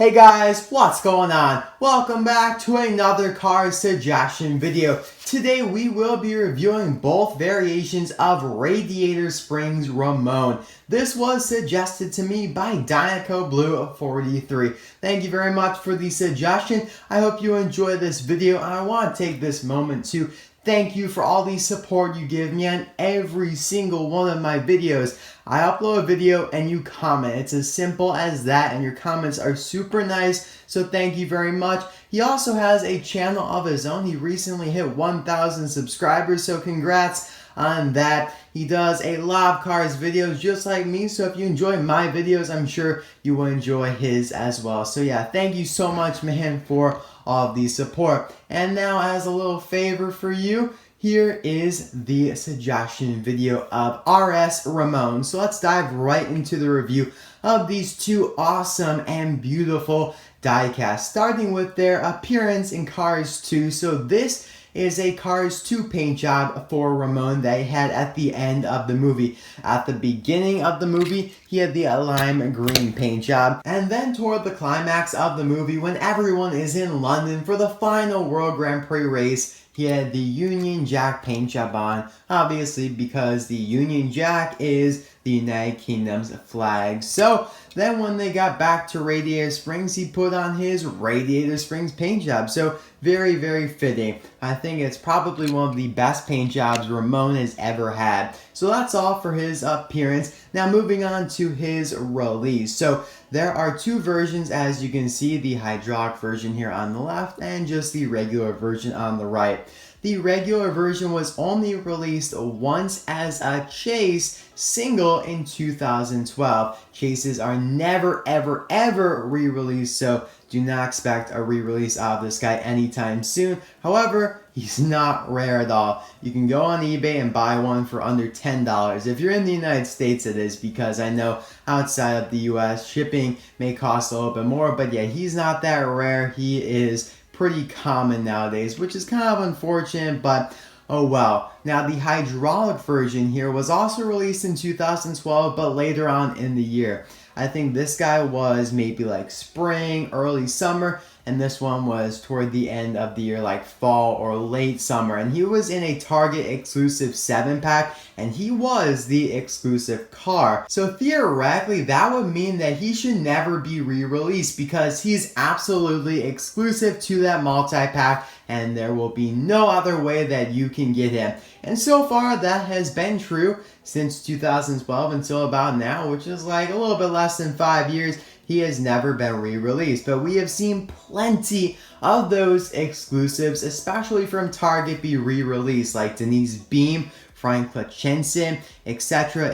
Hey guys, what's going on? Welcome back to another car suggestion video. Today we will be reviewing both variations of Radiator Springs Ramone. This was suggested to me by Dinoco Blue 43. Thank you very much for the suggestion. I hope you enjoy this video, and I want to take this moment to thank you for all the support you give me on every single one of my videos. I upload a video and you comment. It's as simple as that, and your comments are super nice, so thank you very much. He also has a channel of his own. He recently hit 1,000 subscribers, so congrats on that. He does a lot of cars videos just like me, so if you enjoy my videos, I'm sure you will enjoy his as well. So yeah, thank you so much, man, for all of the support. And now, as a little favor for you, here is the suggestion video of RS Ramone. So let's dive right into the review of these two awesome and beautiful diecasts, starting with their appearance in Cars 2. So this is a Cars 2 paint job for Ramone that he had at the end of the movie. At the beginning of the movie, he had the lime green paint job. And then toward the climax of the movie, when everyone is in London for the final World Grand Prix race, he had the Union Jack paint job on, obviously because the Union Jack is the United Kingdom's flag. So then when they got back to Radiator Springs, he put on his Radiator Springs paint job. So very, very fitting. I think it's probably one of the best paint jobs Ramone has ever had. So that's all for his appearance. Now moving on to his release. So there are two versions, as you can see, the hydraulic version here on the left and just the regular version on the right. The regular version was only released once as a chase single in 2012. Chases are never, ever, ever re-released, so do not expect a re-release of this guy anytime soon. However, he's not rare at all. You can go on eBay and buy one for under $10. If you're in the United States, it is, because I know outside of the US, shipping may cost a little bit more, but yeah, he's not that rare. He is pretty common nowadays, which is kind of unfortunate, but oh well. Now the hydraulic version here was also released in 2012, but later on in the year. I think this guy was maybe like spring, early summer, and this one was toward the end of the year, like fall or late summer. And he was in a Target exclusive 7-pack, and he was the exclusive car. So theoretically, that would mean that he should never be re-released because he's absolutely exclusive to that multi-pack, and there will be no other way that you can get him. And so far, that has been true since 2012 until about now, which is like a little bit less than 5 years. He has never been re-released, but we have seen plenty of those exclusives, especially from Target, be re-released, like Denise Beam, Frank Platchensen, etc.,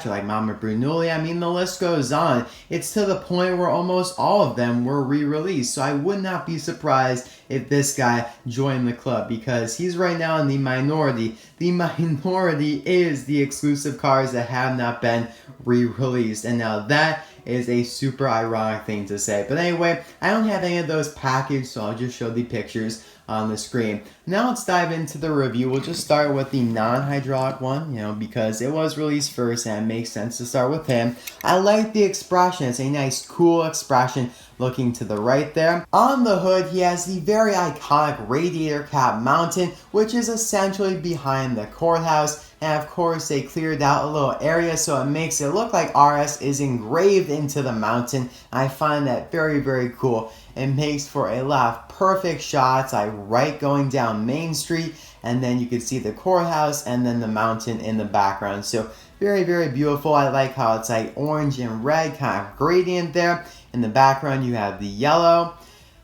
like Mama Brunulli. I mean, the list goes on. It's to the point where almost all of them were re-released, so I would not be surprised if this guy joined the club, because he's right now in the minority. The minority is the exclusive cars that have not been re-released, and now that is a super ironic thing to say. But anyway, I don't have any of those packaged, so I'll just show the pictures on the screen. Now let's dive into the review. We'll just start with the non-hydraulic one, because it was released first and it makes sense to start with him. I like the expression. It's a nice, cool expression looking to the right there. On the hood, he has the very iconic radiator cap mountain, which is essentially behind the courthouse. And of course, they cleared out a little area, so it makes it look like RS is engraved into the mountain. I find that very, very cool. It makes for a lot of perfect shots, like right going down Main Street, and then you can see the courthouse and then the mountain in the background. So very, very beautiful. I like how it's like orange and red kind of gradient there. In the background, you have the yellow.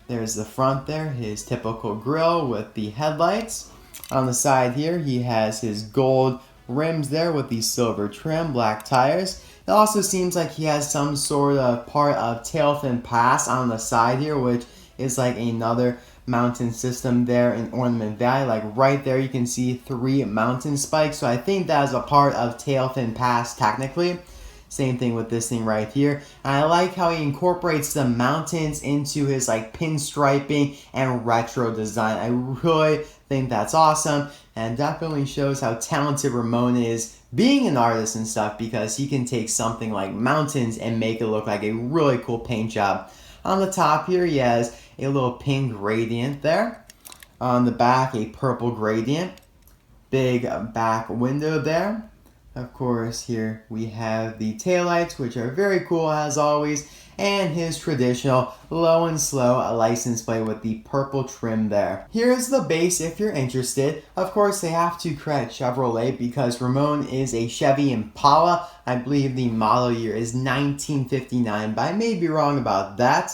There's the front there, his typical grille with the headlights. On the side here, he has his gold rims there with the silver trim, black tires. It also seems like he has some sort of part of tail fin pass on the side here, which is like another mountain system there in Ornament Valley. Like right there, you can see 3 mountain spikes. So I think that is a part of tail fin pass technically. Same thing with this thing right here. And I like how he incorporates the mountains into his like pinstriping and retro design. I really think that's awesome, and definitely shows how talented Ramone is being an artist and stuff, because he can take something like mountains and make it look like a really cool paint job. On the top here, he has a little pink gradient there. On the back, a purple gradient. Big back window there. Of course, here we have the taillights, which are very cool as always, and his traditional low and slow license plate with the purple trim there. Here's the base if you're interested. Of course, they have to credit Chevrolet because Ramone is a Chevy Impala. I believe the model year is 1959, but I may be wrong about that.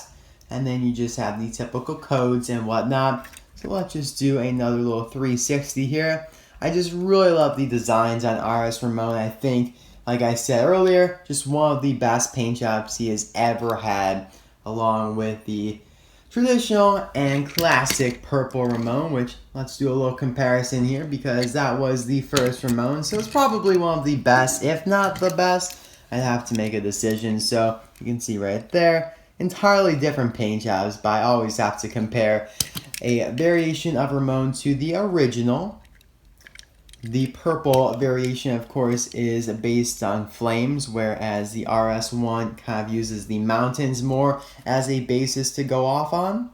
And then you just have the typical codes and whatnot. So let's just do another little 360 here. I just really love the designs on RS Ramone. I think, like I said earlier, just one of the best paint jobs he has ever had, along with the traditional and classic purple Ramone, which let's do a little comparison here because that was the first Ramone. So it's probably one of the best, if not the best. I'd have to make a decision. So you can see right there, entirely different paint jobs, but I always have to compare a variation of Ramone to the original. The purple variation, of course, is based on flames, whereas the RS1 kind of uses the mountains more as a basis to go off on.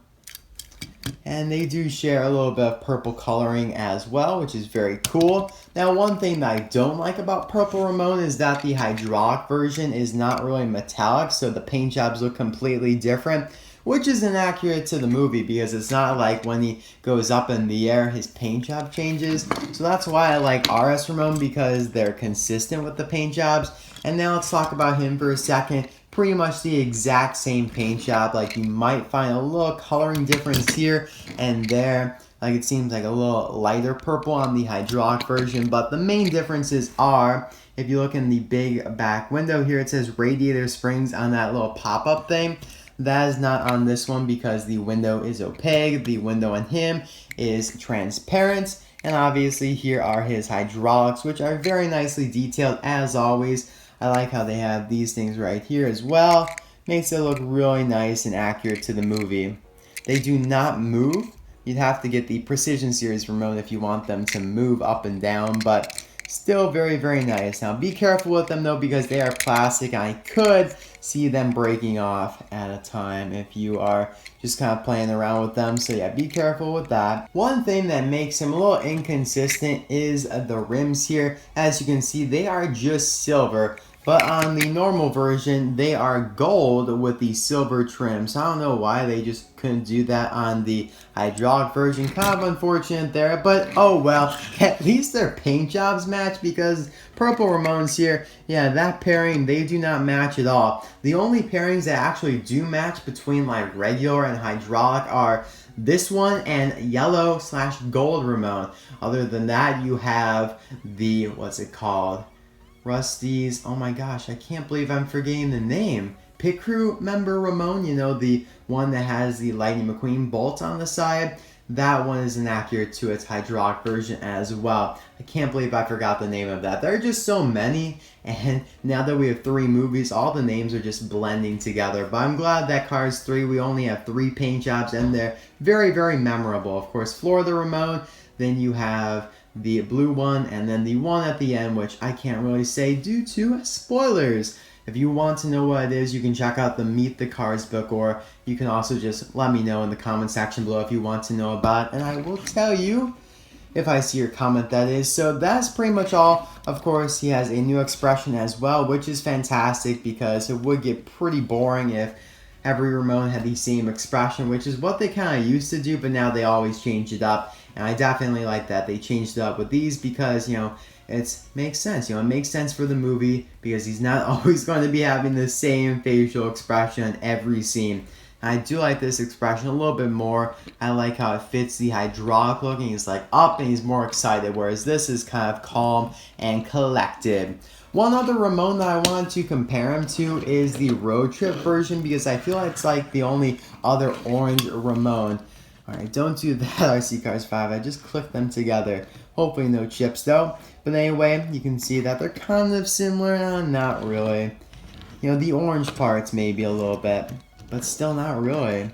And they do share a little bit of purple coloring as well, which is very cool. Now, one thing that I don't like about purple Ramone is that the hydraulic version is not really metallic, so the paint jobs look completely different, which is inaccurate to the movie because it's not like when he goes up in the air, his paint job changes. So that's why I like RS Ramone, because they're consistent with the paint jobs. And now let's talk about him for a second. Pretty much the exact same paint job. Like you might find a little coloring difference here and there. Like it seems like a little lighter purple on the hydraulic version. But the main differences are, if you look in the big back window here, it says Radiator Springs on that little pop-up thing. That is not on this one because the window is opaque. The window on him is transparent. And obviously here are his hydraulics, which are very nicely detailed as always. I like how they have these things right here as well. Makes it look really nice and accurate to the movie. They do not move. You'd have to get the Precision Series Ramone if you want them to move up and down, but still very, very nice. Now be careful with them though because they are plastic and I could see them breaking off at a time if you are just kind of playing around with them. So yeah, be careful with that. One thing that makes him a little inconsistent is the rims here. As you can see, they are just silver. But on the normal version, they are gold with the silver trim. So I don't know why they just couldn't do that on the hydraulic version. Kind of unfortunate there, but oh well. At least their paint jobs match because purple Ramones here, yeah, that pairing, they do not match at all. The only pairings that actually do match between like regular and hydraulic are this one and yellow/gold Ramone. Other than that, you have the, what's it called? Rusty's, oh my gosh, I can't believe I'm forgetting the name. Pit Crew member Ramone, you know, the one that has the Lightning McQueen bolt on the side. That one is inaccurate to its hydraulic version as well. I can't believe I forgot the name of that. There are just so many, and now that we have 3 movies, all the names are just blending together. But I'm glad that Cars 3, we only have 3 paint jobs, and they're very, very memorable. Of course, Florida Ramone, then you have the blue one, and then the one at the end, which I can't really say due to spoilers. If you want to know what it is, you can check out the Meet the Cars book, or you can also just let me know in the comment section below if you want to know about it, and I will tell you if I see your comment, that is. So that's pretty much all. Of course, he has a new expression as well, which is fantastic because it would get pretty boring if every Ramone had the same expression, which is what they kind of used to do, but now they always change it up. And I definitely like that they changed it up with these because, you know, it makes sense. You know, it makes sense for the movie because he's not always going to be having the same facial expression in every scene. And I do like this expression a little bit more. I like how it fits the hydraulic look, and he's like up and he's more excited, whereas this is kind of calm and collected. One other Ramone that I wanted to compare him to is the road trip version because I feel like it's like the only other orange Ramone. Alright, don't do that, RC Cars 5. I just clicked them together. Hopefully no chips though. But anyway, you can see that they're kind of similar. Not really. You know, the orange parts maybe a little bit, but still not really.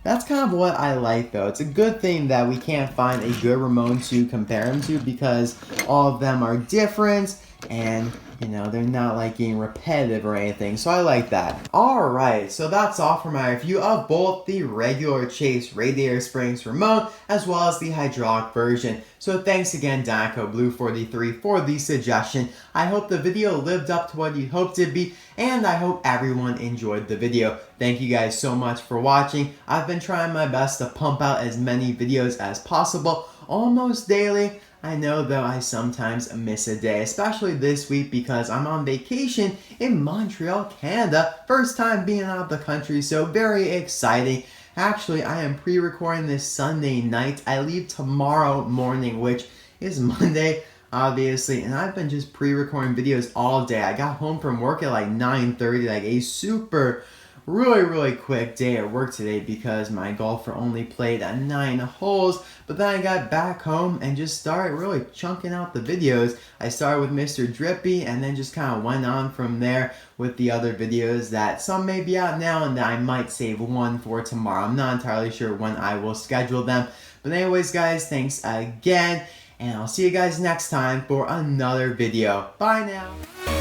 That's kind of what I like though. It's a good thing that we can't find a good Ramone to compare him to because all of them are different and you know, they're not like getting repetitive or anything, so I like that. Alright, so that's all for my review of both the regular Chase Radiator Springs Ramone as well as the hydraulic version. So thanks again Dinoco Blue 43 for the suggestion. I hope the video lived up to what you hoped it to be, and I hope everyone enjoyed the video. Thank you guys so much for watching. I've been trying my best to pump out as many videos as possible, almost daily. I know though I sometimes miss a day, especially this week because I'm on vacation in Montreal, Canada. First time being out of the country, so very exciting. Actually, I am pre-recording this Sunday night. I leave tomorrow morning, which is Monday, obviously, and I've been just pre-recording videos all day. I got home from work at like 9:30, like a super really quick day at work today because my golfer only played 9 holes, but then I got back home and just started really chunking out the videos. I started with Mr. Drippy and then just kind of went on from there with the other videos that some may be out now and that I might save one for tomorrow. I'm not entirely sure when I will schedule them, but anyways guys, thanks again, and I'll see you guys next time for another video. Bye now.